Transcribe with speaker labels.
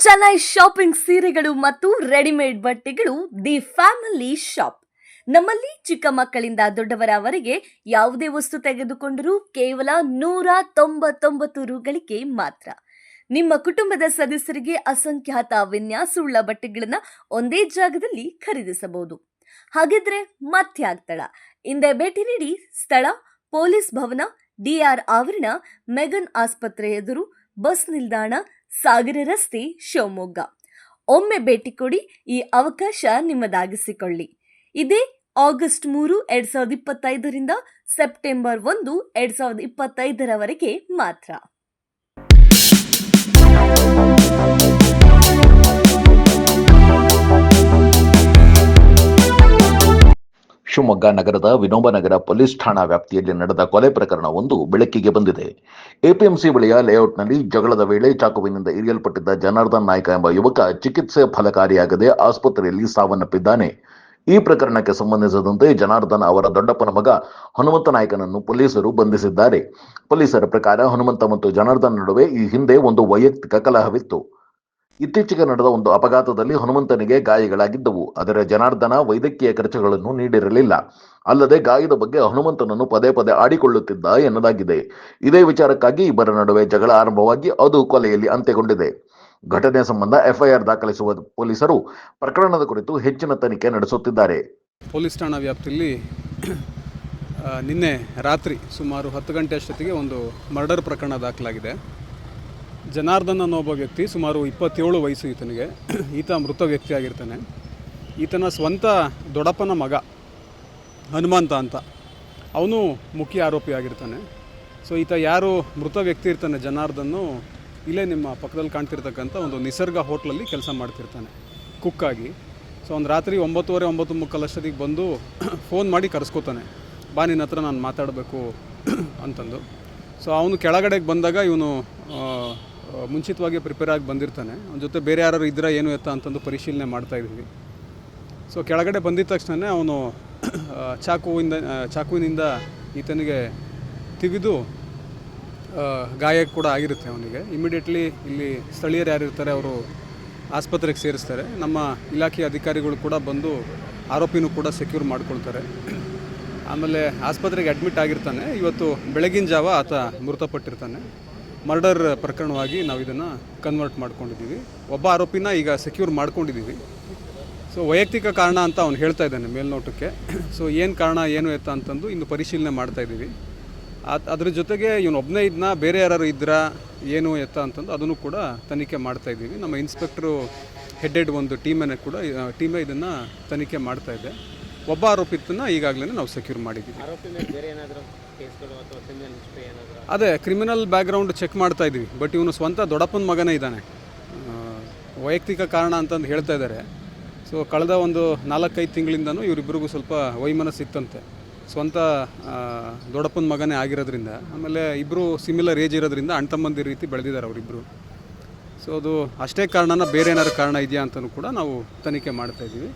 Speaker 1: Chennai shopping ಸೀರೆಗಳು ಮತ್ತು readymade ಬಟ್ಟೆಗಳು ದಿ ಫ್ಯಾಮಿಲಿ ಶಾಪ್. ನಮ್ಮಲ್ಲಿ ಚಿಕ್ಕ ಮಕ್ಕಳಿಂದ ದೊಡ್ಡವರವರೆಗೆ ಯಾವುದೇ ವಸ್ತು ತೆಗೆದುಕೊಂಡರೂ ಕೇವಲ 199 ರುಗಳಿಗೆ ಮಾತ್ರ. ನಿಮ್ಮ ಕುಟುಂಬದ ಸದಸ್ಯರಿಗೆ ಅಸಂಖ್ಯಾತ ವಿನ್ಯಾಸವುಳ್ಳ ಬಟ್ಟೆಗಳನ್ನ ಒಂದೇ ಜಾಗದಲ್ಲಿ ಖರೀದಿಸಬಹುದು. ಹಾಗಿದ್ರೆ ಮತ್ಯಾಗ್ತಡ, ಹಿಂದೆ ಭೇಟಿ ನೀಡಿ. ಸ್ಥಳ ಪೊಲೀಸ್ ಭವನ, ಡಿಆರ್ ಆವರಣ, ಮೆಗನ್ ಆಸ್ಪತ್ರೆ ಎದುರು, ಬಸ್ ನಿಲ್ದಾಣ, ಸಾಗರ ರಸ್ತೆ, ಶಿವಮೊಗ್ಗ. ಒಮ್ಮೆ ಭೇಟಿ ಕೊಡಿ, ಈ ಅವಕಾಶ ನಿಮ್ಮದಾಗಿಸಿಕೊಳ್ಳಿ. ಇದೇ ಆಗಸ್ಟ್ 3, 2025ರಿಂದ ಸೆಪ್ಟೆಂಬರ್ 1, 2025ರವರೆಗೆ ಮಾತ್ರ.
Speaker 2: ಶಿವಮೊಗ್ಗ ನಗರದ ವಿನೋಬನಗರ ಪೊಲೀಸ್ ಠಾಣಾ ವ್ಯಾಪ್ತಿಯಲ್ಲಿ ನಡೆದ ಕೊಲೆ ಪ್ರಕರಣವೊಂದು ಬೆಳಕಿಗೆ ಬಂದಿದೆ. ಎಪಿಎಂಸಿ ಬಳಿಯ ಲೇಔಟ್ನಲ್ಲಿ ಜಗಳದ ವೇಳೆ ಚಾಕುವಿನಿಂದ ಇರಿಯಲ್ಪಟ್ಟಿದ್ದ ಜನಾರ್ದನ್ ನಾಯ್ಕ ಎಂಬ ಯುವಕ ಚಿಕಿತ್ಸೆ ಫಲಕಾರಿಯಾಗದೆ ಆಸ್ಪತ್ರೆಯಲ್ಲಿ ಸಾವನ್ನಪ್ಪಿದ್ದಾನೆ. ಈ ಪ್ರಕರಣಕ್ಕೆ ಸಂಬಂಧಿಸಿದಂತೆ ಜನಾರ್ದನ್ ಅವರ ದೊಡ್ಡಪ್ಪನ ಮಗ ಹನುಮಂತ ನಾಯ್ಕನನ್ನು ಪೊಲೀಸರು ಬಂಧಿಸಿದ್ದಾರೆ. ಪೊಲೀಸರ ಪ್ರಕಾರ ಹನುಮಂತ ಮತ್ತು ಜನಾರ್ದನ್ ನಡುವೆ ಈ ಹಿಂದೆ ಒಂದು ವೈಯಕ್ತಿಕ ಕಲಹವಿತ್ತು. ಇತ್ತೀಚೆಗೆ ನಡೆದ ಒಂದು ಅಪಘಾತದಲ್ಲಿ ಹನುಮಂತನಿಗೆ ಗಾಯಗಳಾಗಿದ್ದವು. ಆದರೆ ಜನಾರ್ದನ ವೈದ್ಯಕೀಯ ಖರ್ಚುಗಳನ್ನು ನೀಡಿರಲಿಲ್ಲ. ಅಲ್ಲದೆ ಗಾಯದ ಬಗ್ಗೆ ಹನುಮಂತನನ್ನು ಪದೇ ಪದೇ ಆಡಿಕೊಳ್ಳುತ್ತಿದ್ದ ಎನ್ನಲಾಗಿದೆ. ಇದೇ ವಿಚಾರಕ್ಕಾಗಿ ಇಬ್ಬರ ನಡುವೆ ಜಗಳ ಆರಂಭವಾಗಿ ಅದು ಕೊಲೆಯಲ್ಲಿ ಅಂತ್ಯಗೊಂಡಿದೆ. ಘಟನೆ ಸಂಬಂಧ ಎಫ್ಐಆರ್ ದಾಖಲಿಸುವ ಪೊಲೀಸರು ಪ್ರಕರಣದ ಕುರಿತು ಹೆಚ್ಚಿನ ತನಿಖೆ ನಡೆಸುತ್ತಿದ್ದಾರೆ.
Speaker 3: ಪೊಲೀಸ್ ಠಾಣಾ ವ್ಯಾಪ್ತಿಯಲ್ಲಿ ನಿನ್ನೆ ರಾತ್ರಿ ಸುಮಾರು 10 ಗಂಟೆ ಅಷ್ಟೊತ್ತಿಗೆ ಒಂದು ಮರ್ಡರ್ ಪ್ರಕರಣ ದಾಖಲಾಗಿದೆ. ಜನಾರ್ದನ್ ಅನ್ನೋ ಒಬ್ಬ ವ್ಯಕ್ತಿ, ಸುಮಾರು 27 ವಯಸ್ಸು ಈತನಿಗೆ. ಈತ ಮೃತ ವ್ಯಕ್ತಿಯಾಗಿರ್ತಾನೆ. ಈತನ ಸ್ವಂತ ದೊಡ್ಡಪ್ಪನ ಮಗ ಹನುಮಂತ ಅಂತ, ಅವನು ಮುಖ್ಯ ಆರೋಪಿ ಆಗಿರ್ತಾನೆ. ಸೊ ಈತ ಯಾರು ಮೃತ ವ್ಯಕ್ತಿ ಇರ್ತಾನೆ ಜನಾರ್ದನ್ನು, ಇಲ್ಲೇ ನಿಮ್ಮ ಪಕ್ಕದಲ್ಲಿ ಕಾಣ್ತಿರ್ತಕ್ಕಂಥ ಒಂದು ನಿಸರ್ಗ ಹೋಟ್ಲಲ್ಲಿ ಕೆಲಸ ಮಾಡ್ತಿರ್ತಾನೆ ಕುಕ್ಕಾಗಿ. ಸೊ ಒಂದು ರಾತ್ರಿ 9:30, 9:30 ಅಷ್ಟೊತ್ತಿಗೆ ಬಂದು ಫೋನ್ ಮಾಡಿ ಕರೆಸ್ಕೋತಾನೆ, ಬಾ ನಿನ್ನ ಹತ್ರ ನಾನು ಮಾತಾಡಬೇಕು ಅಂತಂದು. ಸೊ ಅವನು ಕೆಳಗಡೆಗೆ ಬಂದಾಗ ಇವನು ಮುಂಚಿತವಾಗಿ ಪ್ರಿಪೇರ್ ಆಗಿ ಬಂದಿರ್ತಾನೆ. ಅವನ ಜೊತೆ ಬೇರೆ ಯಾರು ಇದ್ದರೆ ಏನು ಎತ್ತ ಅಂತಂದು ಪರಿಶೀಲನೆ ಮಾಡ್ತಾಯಿದ್ದೀವಿ. ಸೊ ಕೆಳಗಡೆ ಬಂದಿದ್ದ ತಕ್ಷಣ ಅವನು ಚಾಕುವಿನಿಂದ ಈತನಿಗೆ ತಿವಿದು ಗಾಯ ಕೂಡ ಆಗಿರುತ್ತೆ ಅವನಿಗೆ. ಇಮಿಡಿಯೇಟ್ಲಿ ಇಲ್ಲಿ ಸ್ಥಳೀಯರು ಯಾರಿರ್ತಾರೆ ಅವರು ಆಸ್ಪತ್ರೆಗೆ ಸೇರಿಸ್ತಾರೆ. ನಮ್ಮ ಇಲಾಖೆಯ ಅಧಿಕಾರಿಗಳು ಕೂಡ ಬಂದು ಆರೋಪಿನೂ ಕೂಡ ಸೆಕ್ಯೂರ್ ಮಾಡ್ಕೊಳ್ತಾರೆ. ಆಮೇಲೆ ಆಸ್ಪತ್ರೆಗೆ ಅಡ್ಮಿಟ್ ಆಗಿರ್ತಾನೆ. ಇವತ್ತು ಬೆಳಗಿನ ಜಾವ ಆತ ಮೃತಪಟ್ಟಿರ್ತಾನೆ. ಮರ್ಡರ್ ಪ್ರಕರಣವಾಗಿ ನಾವು ಇದನ್ನು ಕನ್ವರ್ಟ್ ಮಾಡ್ಕೊಂಡಿದ್ದೀವಿ. ಒಬ್ಬ ಆರೋಪಿನ ಈಗ ಸೆಕ್ಯೂರ್ ಮಾಡ್ಕೊಂಡಿದ್ದೀವಿ. ಸೊ ವೈಯಕ್ತಿಕ ಕಾರಣ ಅಂತ ಅವ್ನು ಹೇಳ್ತಾ ಇದ್ದಾನೆ ಮೇಲ್ನೋಟಕ್ಕೆ. ಸೊ ಏನು ಕಾರಣ ಏನು ಎತ್ತ ಅಂತಂದು ಇನ್ನು ಪರಿಶೀಲನೆ ಮಾಡ್ತಾಯಿದ್ದೀವಿ. ಅದ್ರ ಜೊತೆಗೆ ಇವನೊಬ್ಬನೇ ಇದನ್ನ ಬೇರೆ ಯಾರು ಇದ್ರಾ ಏನು ಎತ್ತ ಅಂತಂದು ಅದನ್ನು ಕೂಡ ತನಿಖೆ ಮಾಡ್ತಾಯಿದ್ದೀವಿ. ನಮ್ಮ ಇನ್ಸ್ಪೆಕ್ಟ್ರು ಹೆಡೆಡ್ ಒಂದು ಟೀಮೇ ಇದನ್ನು ತನಿಖೆ ಮಾಡ್ತಾಯಿದೆ. ಒಬ್ಬ ಆರೋಪಿತನ ಈಗಾಗಲೇ ನಾವು ಸೆಕ್ಯೂರ್ ಮಾಡಿದ್ದೀವಿ. ಅದೇ ಕ್ರಿಮಿನಲ್ ಬ್ಯಾಕ್ಗ್ರೌಂಡ್ ಚೆಕ್ ಮಾಡ್ತಾ ಇದ್ದೀವಿ. ಬಟ್ ಇವನು ಸ್ವಂತ ದೊಡ್ಡಪ್ಪನ ಮಗನೇ ಇದ್ದಾನೆ. ವೈಯಕ್ತಿಕ ಕಾರಣ ಅಂತಂದು ಹೇಳ್ತಾ ಇದ್ದಾರೆ. ಸೊ ಕಳೆದ ಒಂದು 4-5 ತಿಂಗಳಿಂದನೂ ಇವರಿಬ್ಬರಿಗೂ ಸ್ವಲ್ಪ ವೈಮನಸ್ಸಿತ್ತಂತೆ. ಸ್ವಂತ ದೊಡ್ಡಪ್ಪನ ಮಗನೇ ಆಗಿರೋದ್ರಿಂದ, ಆಮೇಲೆ ಇಬ್ಬರು ಸಿಮಿಲರ್ ಏಜ್ ಇರೋದ್ರಿಂದ ಅಣ್ಣ ತಮ್ಮಂದಿರ ರೀತಿ ಬೆಳೆದಿದ್ದಾರೆ ಅವರಿಬ್ಬರು. ಸೊ ಅದು ಅಷ್ಟೇ ಕಾರಣನ ಬೇರೆ ಏನಾದ್ರು ಕಾರಣ ಇದೆಯಾ ಅಂತಲೂ ಕೂಡ ನಾವು ತನಿಖೆ ಮಾಡ್ತಾಯಿದ್ದೀವಿ.